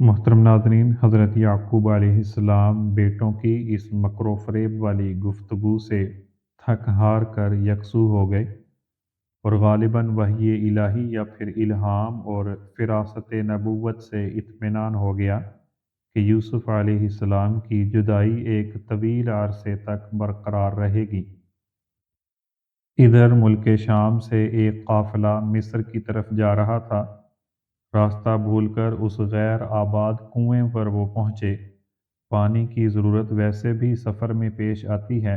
محترم ناظرین، حضرت یعقوب علیہ السلام بیٹوں کی اس مکر و فریب والی گفتگو سے تھک ہار کر یکسو ہو گئے، اور غالباً وحی الہی یا پھر الہام اور فراست نبوت سے اطمینان ہو گیا کہ یوسف علیہ السلام کی جدائی ایک طویل عرصے تک برقرار رہے گی۔ ادھر ملک شام سے ایک قافلہ مصر کی طرف جا رہا تھا۔ راستہ بھول کر اس غیر آباد کنویں پر وہ پہنچے۔ پانی کی ضرورت ویسے بھی سفر میں پیش آتی ہے،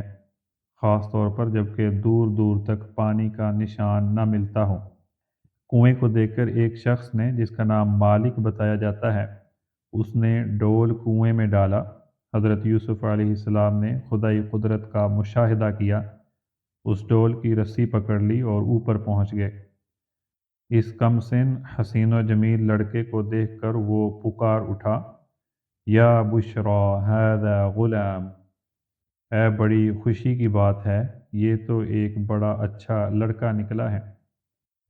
خاص طور پر جب کہ دور دور تک پانی کا نشان نہ ملتا ہو۔ کنویں کو دیکھ کر ایک شخص نے، جس کا نام مالک بتایا جاتا ہے، اس نے ڈول کنویں میں ڈالا۔ حضرت یوسف علیہ السلام نے خدائی قدرت کا مشاہدہ کیا، اس ڈول کی رسی پکڑ لی اور اوپر پہنچ گئے۔ اس کم سن حسین و جمیل لڑکے کو دیکھ کر وہ پکار اٹھا، یا بشرا ھذا غلام، اے بڑی خوشی کی بات ہے، یہ تو ایک بڑا اچھا لڑکا نکلا ہے۔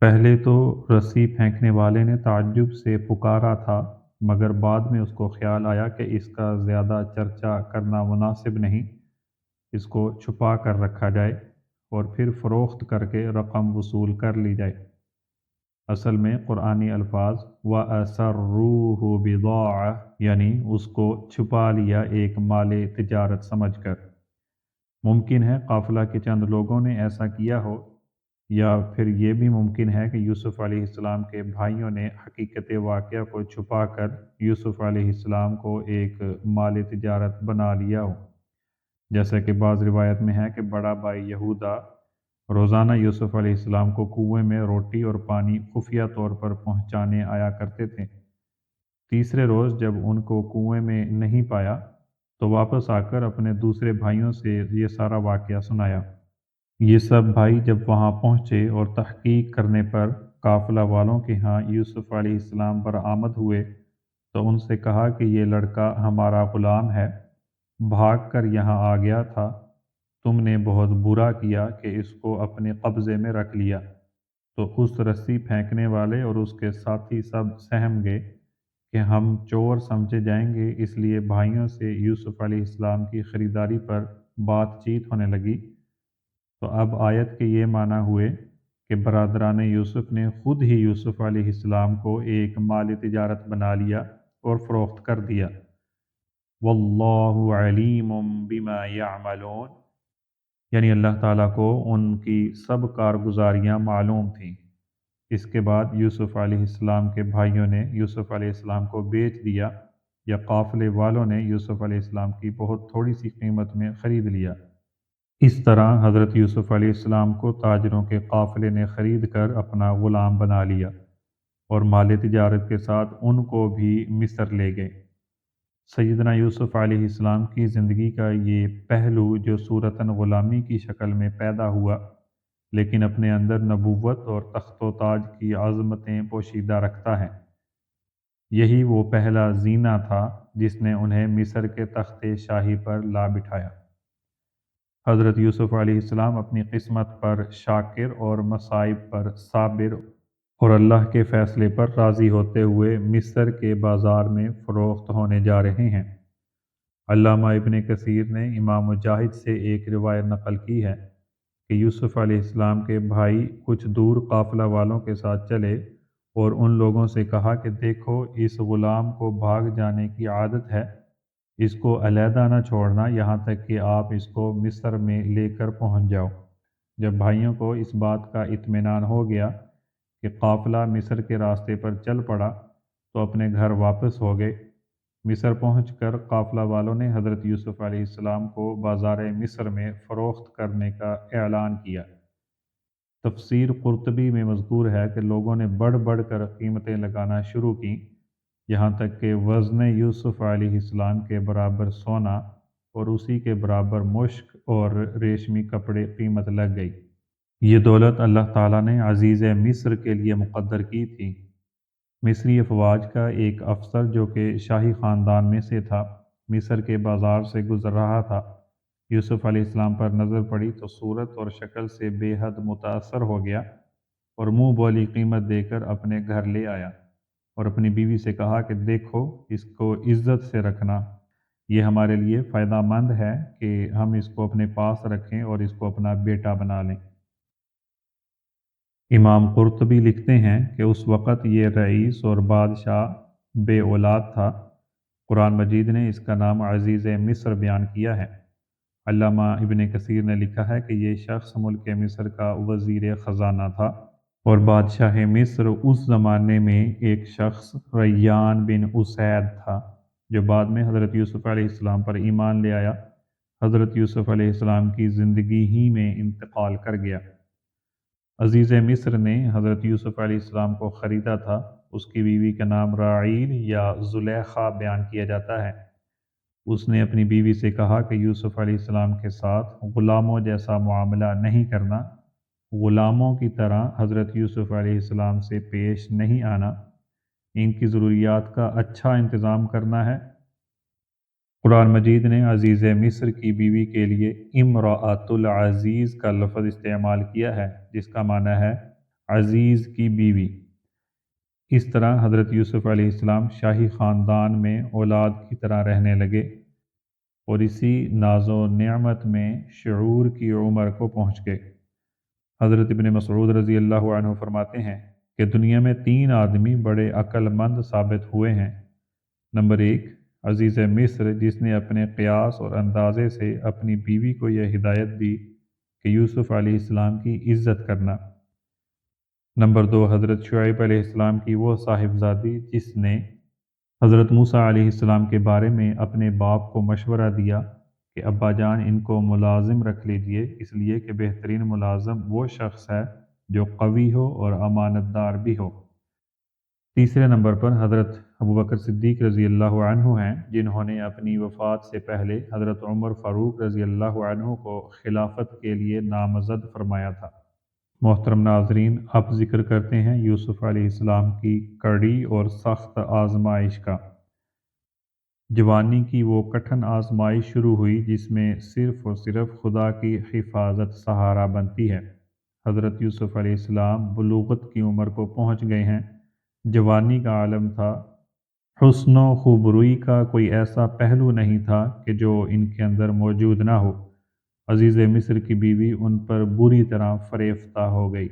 پہلے تو رسی پھینکنے والے نے تعجب سے پکارا تھا، مگر بعد میں اس کو خیال آیا کہ اس کا زیادہ چرچا کرنا مناسب نہیں، اس کو چھپا کر رکھا جائے اور پھر فروخت کر کے رقم وصول کر لی جائے۔ اصل میں قرآنی الفاظ وَأَسَرُّوهُ بِضَاعَةً یعنی اس کو چھپا لیا ایک مال تجارت سمجھ کر۔ ممکن ہے قافلہ کے چند لوگوں نے ایسا کیا ہو، یا پھر یہ بھی ممکن ہے کہ یوسف علیہ السلام کے بھائیوں نے حقیقت واقعہ کو چھپا کر یوسف علیہ السلام کو ایک مال تجارت بنا لیا ہو، جیسا کہ بعض روایت میں ہے کہ بڑا بھائی یہودا روزانہ یوسف علیہ السلام کو کنویں میں روٹی اور پانی خفیہ طور پر پہنچانے آیا کرتے تھے۔ تیسرے روز جب ان کو کنویں میں نہیں پایا تو واپس آ کر اپنے دوسرے بھائیوں سے یہ سارا واقعہ سنایا۔ یہ سب بھائی جب وہاں پہنچے اور تحقیق کرنے پر قافلہ والوں کے ہاں یوسف علیہ السلام برآمد ہوئے تو ان سے کہا کہ یہ لڑکا ہمارا غلام ہے، بھاگ کر یہاں آ گیا تھا، تم نے بہت برا کیا کہ اس کو اپنے قبضے میں رکھ لیا۔ تو اس رسی پھینکنے والے اور اس کے ساتھی سب سہم گئے کہ ہم چور سمجھے جائیں گے، اس لیے بھائیوں سے یوسف علیہ السلام کی خریداری پر بات چیت ہونے لگی۔ تو اب آیت کے یہ معنی ہوئے کہ برادران یوسف نے خود ہی یوسف علیہ السلام کو ایک مال تجارت بنا لیا اور فروخت کر دیا۔ واللہ علیم بما یعملون، یعنی اللہ تعالیٰ کو ان کی سب کارگزاریاں معلوم تھیں۔ اس کے بعد یوسف علیہ السلام کے بھائیوں نے یوسف علیہ السلام کو بیچ دیا، یا قافلے والوں نے یوسف علیہ السلام کی بہت تھوڑی سی قیمت میں خرید لیا۔ اس طرح حضرت یوسف علیہ السلام کو تاجروں کے قافلے نے خرید کر اپنا غلام بنا لیا، اور مال تجارت کے ساتھ ان کو بھی مصر لے گئے۔ سیدنا یوسف علیہ السلام کی زندگی کا یہ پہلو جو صورتاً غلامی کی شکل میں پیدا ہوا، لیکن اپنے اندر نبوت اور تخت و تاج کی عظمتیں پوشیدہ رکھتا ہے، یہی وہ پہلا زینہ تھا جس نے انہیں مصر کے تخت شاہی پر لا بٹھایا۔ حضرت یوسف علیہ السلام اپنی قسمت پر شاکر اور مصائب پر صابر اور اللہ کے فیصلے پر راضی ہوتے ہوئے مصر کے بازار میں فروخت ہونے جا رہے ہیں۔ علامہ ابن کثیر نے امام مجاہد سے ایک روایت نقل کی ہے کہ یوسف علیہ السلام کے بھائی کچھ دور قافلہ والوں کے ساتھ چلے اور ان لوگوں سے کہا کہ دیکھو، اس غلام کو بھاگ جانے کی عادت ہے، اس کو علیحدہ نہ چھوڑنا یہاں تک کہ آپ اس کو مصر میں لے کر پہنچ جاؤ۔ جب بھائیوں کو اس بات کا اطمینان ہو گیا کہ قافلہ مصر کے راستے پر چل پڑا تو اپنے گھر واپس ہو گئے۔ مصر پہنچ کر قافلہ والوں نے حضرت یوسف علیہ السلام کو بازار مصر میں فروخت کرنے کا اعلان کیا۔ تفسیر قرطبی میں مذکور ہے کہ لوگوں نے بڑھ بڑھ کر قیمتیں لگانا شروع کیں، یہاں تک کہ وزن یوسف علیہ السلام کے برابر سونا اور اسی کے برابر مشک اور ریشمی کپڑے قیمت لگ گئی۔ یہ دولت اللہ تعالیٰ نے عزیز مصر کے لیے مقدر کی تھی۔ مصری افواج کا ایک افسر جو کہ شاہی خاندان میں سے تھا، مصر کے بازار سے گزر رہا تھا۔ یوسف علیہ السلام پر نظر پڑی تو صورت اور شکل سے بے حد متاثر ہو گیا اور منہ بولی قیمت دے کر اپنے گھر لے آیا۔ اور اپنی بیوی سے کہا کہ دیکھو اس کو عزت سے رکھنا، یہ ہمارے لیے فائدہ مند ہے کہ ہم اس کو اپنے پاس رکھیں اور اس کو اپنا بیٹا بنا لیں۔ امام قرطبی لکھتے ہیں کہ اس وقت یہ رئیس اور بادشاہ بے اولاد تھا۔ قرآن مجید نے اس کا نام عزیز مصر بیان کیا ہے۔ علامہ ابن کثیر نے لکھا ہے کہ یہ شخص ملک مصر کا وزیر خزانہ تھا، اور بادشاہ مصر اس زمانے میں ایک شخص ریان بن اسید تھا، جو بعد میں حضرت یوسف علیہ السلام پر ایمان لے آیا۔ حضرت یوسف علیہ السلام کی زندگی ہی میں انتقال کر گیا۔ عزیز مصر نے حضرت یوسف علیہ السلام کو خریدا تھا۔ اس کی بیوی کا نام راعیل یا زلیخا بیان کیا جاتا ہے۔ اس نے اپنی بیوی سے کہا کہ یوسف علیہ السلام کے ساتھ غلاموں جیسا معاملہ نہیں کرنا، غلاموں کی طرح حضرت یوسف علیہ السلام سے پیش نہیں آنا، ان کی ضروریات کا اچھا انتظام کرنا ہے۔ قرآن مجید نے عزیز مصر کی بیوی کے لیے امرأۃ العزیز کا لفظ استعمال کیا ہے، جس کا معنی ہے عزیز کی بیوی۔ اس طرح حضرت یوسف علیہ السلام شاہی خاندان میں اولاد کی طرح رہنے لگے، اور اسی ناز و نعمت میں شعور کی عمر کو پہنچ گئے۔ حضرت ابن مسعود رضی اللہ عنہ فرماتے ہیں کہ دنیا میں 3 آدمی بڑے عقل مند ثابت ہوئے ہیں۔ نمبر 1، عزیز مصر، جس نے اپنے قیاس اور اندازے سے اپنی بیوی کو یہ ہدایت دی کہ یوسف علیہ السلام کی عزت کرنا۔ نمبر 2، حضرت شعیب علیہ السلام کی وہ صاحبزادی جس نے حضرت موسیٰ علیہ السلام کے بارے میں اپنے باپ کو مشورہ دیا کہ ابا جان ان کو ملازم رکھ لیجئے، اس لیے کہ بہترین ملازم وہ شخص ہے جو قوی ہو اور امانت دار بھی ہو۔ تیسرے نمبر پر حضرت ابوبکر صدیق رضی اللہ عنہ ہیں، جنہوں نے اپنی وفات سے پہلے حضرت عمر فاروق رضی اللہ عنہ کو خلافت کے لیے نامزد فرمایا تھا۔ محترم ناظرین، اب ذکر کرتے ہیں یوسف علیہ السلام کی کڑی اور سخت آزمائش کا۔ جوانی کی وہ کٹھن آزمائش شروع ہوئی جس میں صرف اور صرف خدا کی حفاظت سہارا بنتی ہے۔ حضرت یوسف علیہ السلام بلوغت کی عمر کو پہنچ گئے ہیں۔ جوانی کا عالم تھا، حسن و خوبروئی کا کوئی ایسا پہلو نہیں تھا کہ جو ان کے اندر موجود نہ ہو۔ عزیز مصر کی بیوی ان پر بری طرح فریفتہ ہو گئی۔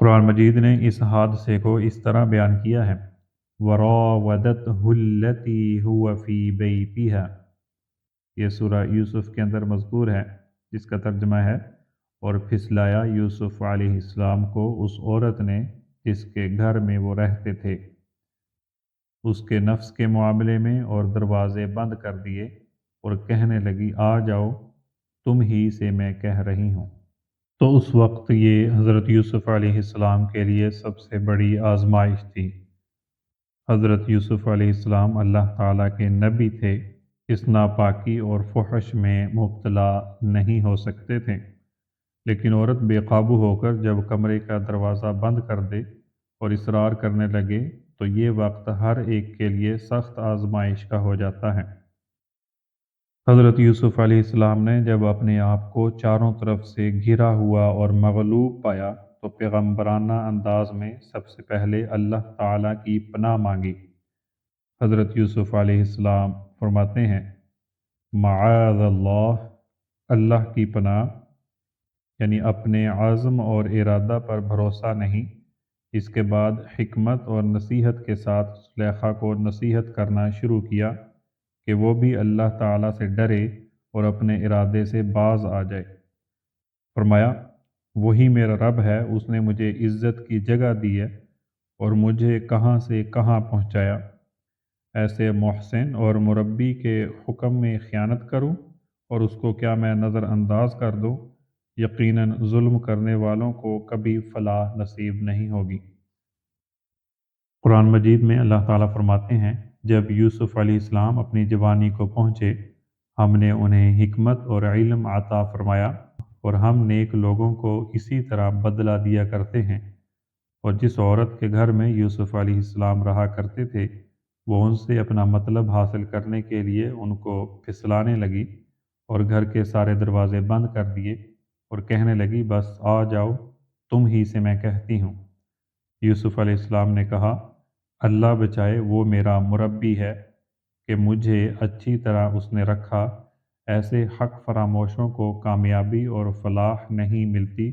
قرآن مجید نے اس حادثے کو اس طرح بیان کیا ہے: وَرَاوَدَتْهُ الَّتِي هُوَ فِي بَيْتِهَا۔ یہ سورہ یوسف کے اندر مذکور ہے، جس کا ترجمہ ہے اور پھسلایا یوسف علیہ السلام کو اس عورت نے جس کے گھر میں وہ رہتے تھے، اس کے نفس کے معاملے میں، اور دروازے بند کر دیے، اور کہنے لگی آ جاؤ، تم ہی سے میں کہہ رہی ہوں۔ تو اس وقت یہ حضرت یوسف علیہ السلام کے لیے سب سے بڑی آزمائش تھی۔ حضرت یوسف علیہ السلام اللہ تعالیٰ کے نبی تھے، اس ناپاکی اور فحش میں مبتلا نہیں ہو سکتے تھے، لیکن عورت بے قابو ہو کر جب کمرے کا دروازہ بند کر دے اور اصرار کرنے لگے تو یہ وقت ہر ایک کے لیے سخت آزمائش کا ہو جاتا ہے۔ حضرت یوسف علیہ السلام نے جب اپنے آپ کو چاروں طرف سے گھرا ہوا اور مغلوب پایا تو پیغمبرانہ انداز میں سب سے پہلے اللہ تعالیٰ کی پناہ مانگی۔ حضرت یوسف علیہ السلام فرماتے ہیں: معاذ اللہ، اللہ کی پناہ، یعنی اپنے عزم اور ارادہ پر بھروسہ نہیں۔ اس کے بعد حکمت اور نصیحت کے ساتھ زلیخا کو نصیحت کرنا شروع کیا کہ وہ بھی اللہ تعالیٰ سے ڈرے اور اپنے ارادے سے باز آ جائے۔ فرمایا: وہی میرا رب ہے، اس نے مجھے عزت کی جگہ دی ہے اور مجھے کہاں سے کہاں پہنچایا۔ ایسے محسن اور مربی کے حکم میں خیانت کروں اور اس کو کیا میں نظر انداز کر دوں؟ یقیناً ظلم کرنے والوں کو کبھی فلاح نصیب نہیں ہوگی۔ قرآن مجید میں اللہ تعالیٰ فرماتے ہیں: جب یوسف علیہ السلام اپنی جوانی کو پہنچے، ہم نے انہیں حکمت اور علم عطا فرمایا، اور ہم نیک لوگوں کو اسی طرح بدلہ دیا کرتے ہیں۔ اور جس عورت کے گھر میں یوسف علیہ السلام رہا کرتے تھے، وہ ان سے اپنا مطلب حاصل کرنے کے لیے ان کو پھسلانے لگی اور گھر کے سارے دروازے بند کر دیے اور کہنے لگی بس آ جاؤ، تم ہی سے میں کہتی ہوں۔ یوسف علیہ السلام نے کہا، اللہ بچائے، وہ میرا مربی ہے کہ مجھے اچھی طرح اس نے رکھا، ایسے حق فراموشوں کو کامیابی اور فلاح نہیں ملتی۔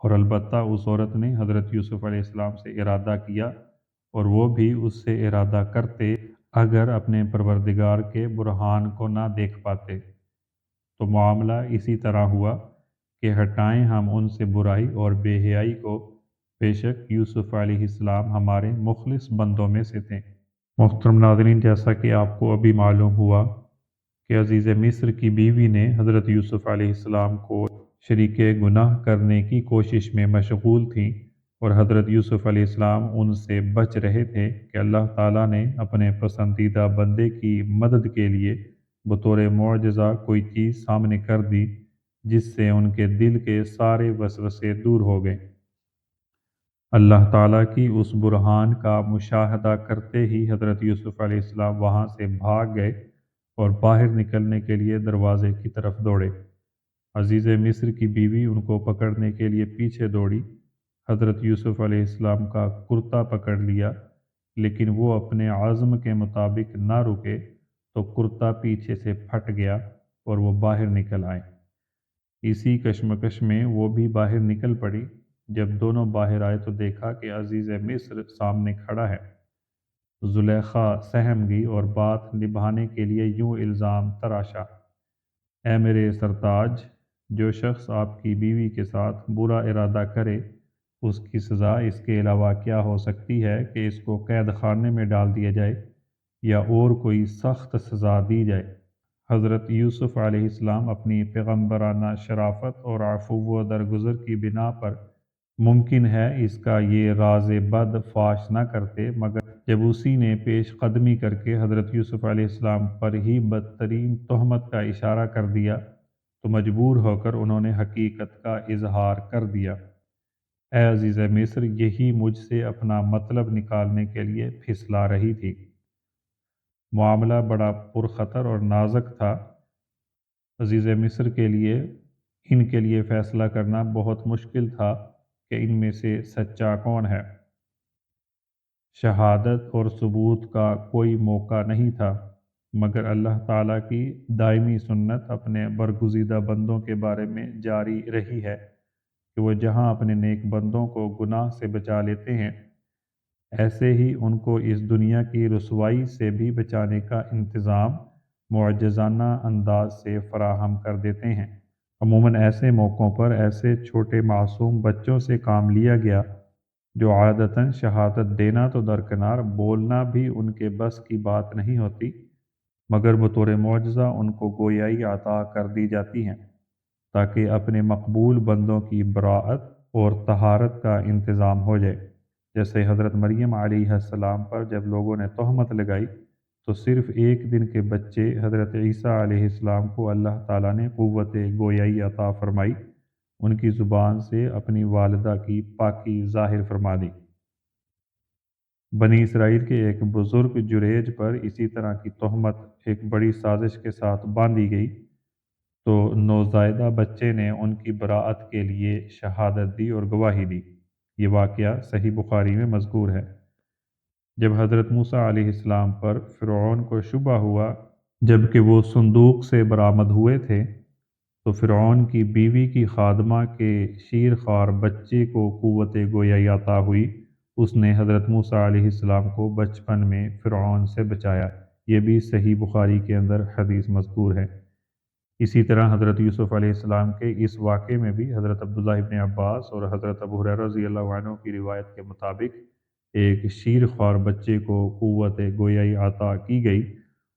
اور البتہ اس عورت نے حضرت یوسف علیہ السلام سے ارادہ کیا، اور وہ بھی اس سے ارادہ کرتے اگر اپنے پروردگار کے برہان کو نہ دیکھ پاتے۔ تو معاملہ اسی طرح ہوا کہ ہٹائیں ہم ان سے برائی اور بے حیائی کو، بے شک یوسف علیہ السلام ہمارے مخلص بندوں میں سے تھے۔ محترم ناظرین، جیسا کہ آپ کو ابھی معلوم ہوا کہ عزیز مصر کی بیوی نے حضرت یوسف علیہ السلام کو شریک گناہ کرنے کی کوشش میں مشغول تھیں، اور حضرت یوسف علیہ السلام ان سے بچ رہے تھے کہ اللہ تعالیٰ نے اپنے پسندیدہ بندے کی مدد کے لیے بطور معجزہ کوئی چیز سامنے کر دی، جس سے ان کے دل کے سارے وسوسے دور ہو گئے۔ اللہ تعالیٰ کی اس برہان کا مشاہدہ کرتے ہی حضرت یوسف علیہ السلام وہاں سے بھاگ گئے اور باہر نکلنے کے لیے دروازے کی طرف دوڑے۔ عزیز مصر کی بیوی ان کو پکڑنے کے لیے پیچھے دوڑی، حضرت یوسف علیہ السلام کا کرتا پکڑ لیا، لیکن وہ اپنے عزم کے مطابق نہ رکے تو کرتا پیچھے سے پھٹ گیا اور وہ باہر نکل آئے۔ اسی کشمکش میں وہ بھی باہر نکل پڑی۔ جب دونوں باہر آئے تو دیکھا کہ عزیز مصر سامنے کھڑا ہے۔ زلیخا سہم گئی اور بات نبھانے کے لیے یوں الزام تراشا، اے میرے سرتاج، جو شخص آپ کی بیوی کے ساتھ برا ارادہ کرے، اس کی سزا اس کے علاوہ کیا ہو سکتی ہے کہ اس کو قید خانے میں ڈال دیا جائے یا اور کوئی سخت سزا دی جائے۔ حضرت یوسف علیہ السلام اپنی پیغمبرانہ شرافت اور عفو و درگزر کی بنا پر ممکن ہے اس کا یہ راز بد فاش نہ کرتے، مگر جب اسی نے پیش قدمی کر کے حضرت یوسف علیہ السلام پر ہی بدترین تہمت کا اشارہ کر دیا تو مجبور ہو کر انہوں نے حقیقت کا اظہار کر دیا، اے عزیز مصر، یہی مجھ سے اپنا مطلب نکالنے کے لیے پھسلا رہی تھی۔ معاملہ بڑا پرخطر اور نازک تھا۔ عزیز مصر کے لیے ان کے لیے فیصلہ کرنا بہت مشکل تھا کہ ان میں سے سچا کون ہے۔ شہادت اور ثبوت کا کوئی موقع نہیں تھا، مگر اللہ تعالیٰ کی دائمی سنت اپنے برگزیدہ بندوں کے بارے میں جاری رہی ہے کہ وہ جہاں اپنے نیک بندوں کو گناہ سے بچا لیتے ہیں، ایسے ہی ان کو اس دنیا کی رسوائی سے بھی بچانے کا انتظام معجزانہ انداز سے فراہم کر دیتے ہیں۔ عموماً ایسے موقعوں پر ایسے چھوٹے معصوم بچوں سے کام لیا گیا جو عادتاً شہادت دینا تو درکنار، بولنا بھی ان کے بس کی بات نہیں ہوتی، مگر بطور معجزہ ان کو گویائی عطا کر دی جاتی ہیں تاکہ اپنے مقبول بندوں کی براءت اور طہارت کا انتظام ہو جائے۔ جیسے حضرت مریم علیہ السلام پر جب لوگوں نے تہمت لگائی تو صرف ایک دن کے بچے حضرت عیسیٰ علیہ السلام کو اللہ تعالیٰ نے قوت گویائی عطا فرمائی، ان کی زبان سے اپنی والدہ کی پاکی ظاہر فرما دی۔ بنی اسرائیل کے ایک بزرگ جریج پر اسی طرح کی تہمت ایک بڑی سازش کے ساتھ باندھی گئی تو نوزائیدہ بچے نے ان کی براءت کے لیے شہادت دی اور گواہی دی۔ یہ واقعہ صحیح بخاری میں مذکور ہے۔ جب حضرت موسیٰ علیہ السلام پر فرعون کو شبہ ہوا جب کہ وہ صندوق سے برآمد ہوئے تھے، تو فرعون کی بیوی کی خادمہ کے شیر خوار بچے کو قوت گویائی عطا ہوئی، اس نے حضرت موسیٰ علیہ السلام کو بچپن میں فرعون سے بچایا۔ یہ بھی صحیح بخاری کے اندر حدیث مذکور ہے۔ اسی طرح حضرت یوسف علیہ السلام کے اس واقعے میں بھی حضرت عبداللہ ابن عباس اور حضرت ابو ہریرہ رضی اللہ عنہ کی روایت کے مطابق ایک شیر خوار بچے کو قوت گویائی عطا کی گئی،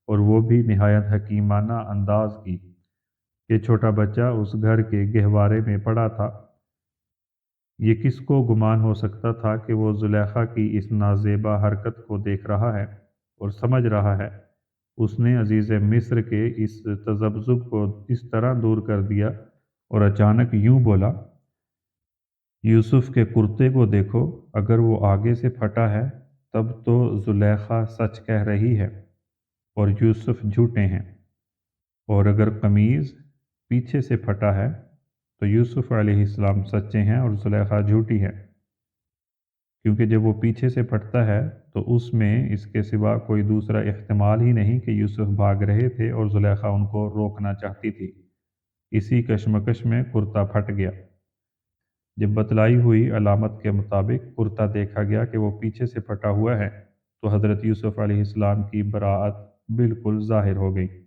اور وہ بھی نہایت حکیمانہ انداز کی۔ یہ چھوٹا بچہ اس گھر کے گہوارے میں پڑا تھا۔ یہ کس کو گمان ہو سکتا تھا کہ وہ زلیخا کی اس نازیبا حرکت کو دیکھ رہا ہے اور سمجھ رہا ہے۔ اس نے عزیز مصر کے اس تذبذب کو اس طرح دور کر دیا اور اچانک یوں بولا، یوسف کے کرتے کو دیکھو، اگر وہ آگے سے پھٹا ہے تب تو زلیخا سچ کہہ رہی ہے اور یوسف جھوٹے ہیں، اور اگر قمیض پیچھے سے پھٹا ہے تو یوسف علیہ السلام سچے ہیں اور زلیخا جھوٹی ہے، کیونکہ جب وہ پیچھے سے پھٹتا ہے تو اس میں اس کے سوا کوئی دوسرا احتمال ہی نہیں کہ یوسف بھاگ رہے تھے اور زلیخا ان کو روکنا چاہتی تھی۔ اسی کشمکش میں کرتا پھٹ گیا۔ جب بتلائی ہوئی علامت کے مطابق کرتا دیکھا گیا کہ وہ پیچھے سے پھٹا ہوا ہے تو حضرت یوسف علیہ السلام کی براعت بالکل ظاہر ہو گئی۔